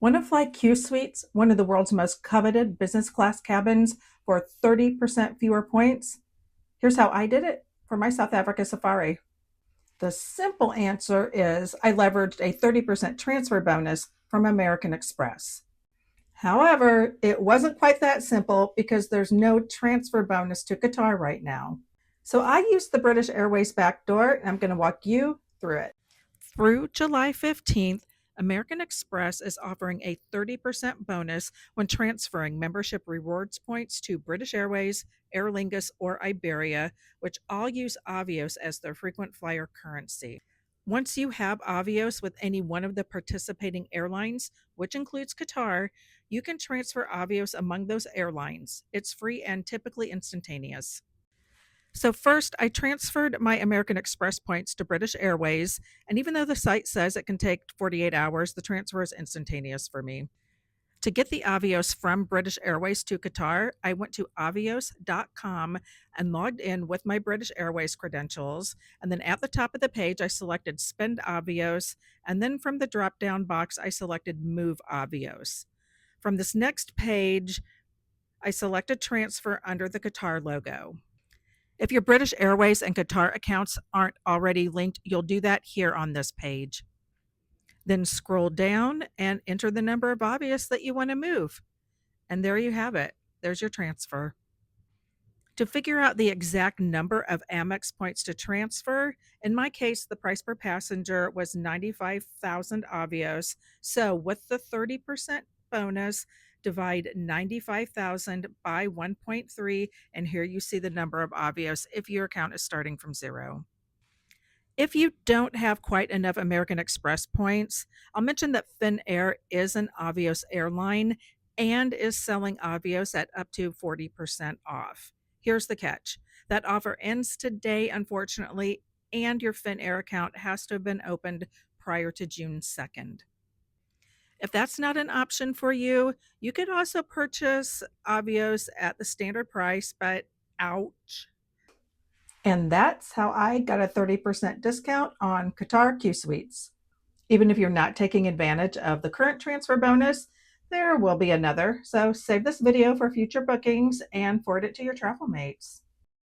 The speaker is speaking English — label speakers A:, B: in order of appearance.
A: Want to fly Qsuites, one of the world's most coveted business class cabins, for 30% fewer points? Here's how I did it for my South Africa safari. The simple answer is I leveraged a 30% transfer bonus from American Express. However, it wasn't quite that simple because there's no transfer bonus to Qatar right now. So I used the British Airways backdoor, and I'm going to walk you through it. Through July 15th, American Express is offering a 30% bonus when transferring membership rewards points to British Airways, Aer Lingus, or Iberia, which all use Avios as their frequent flyer currency. Once you have Avios with any one of the participating airlines, which includes Qatar, you can transfer Avios among those airlines. It's free and typically instantaneous. So first, I transferred my American Express points to British Airways, and even though the site says it can take 48 hours, the transfer is instantaneous for me. To get the Avios from British Airways to Qatar, I went to avios.com and logged in with my British Airways credentials, and then at the top of the page, I selected Spend Avios, and then from the drop-down box, I selected Move Avios. From this next page, I selected Transfer under the Qatar logo. If your British Airways and Qatar accounts aren't already linked, you'll do that here on this page. Then scroll down and enter the number of Avios that you want to move. And there you have it. There's your transfer. To figure out the exact number of Amex points to transfer, in my case, the price per passenger was 95,000 Avios. So with the 30% bonus, divide 95,000 by 1.3, and here you see the number of Avios if your account is starting from zero. If you don't have quite enough American Express points, I'll mention that Finnair is an Avios airline and is selling Avios at up to 40% off. Here's the catch. That offer ends today, unfortunately, and your Finnair account has to have been opened prior to June 2nd. If that's not an option for you, you could also purchase Avios at the standard price, but ouch. And that's how I got a 30% discount on Qatar Qsuites. Even if you're not taking advantage of the current transfer bonus, there will be another. So save this video for future bookings and forward it to your travel mates.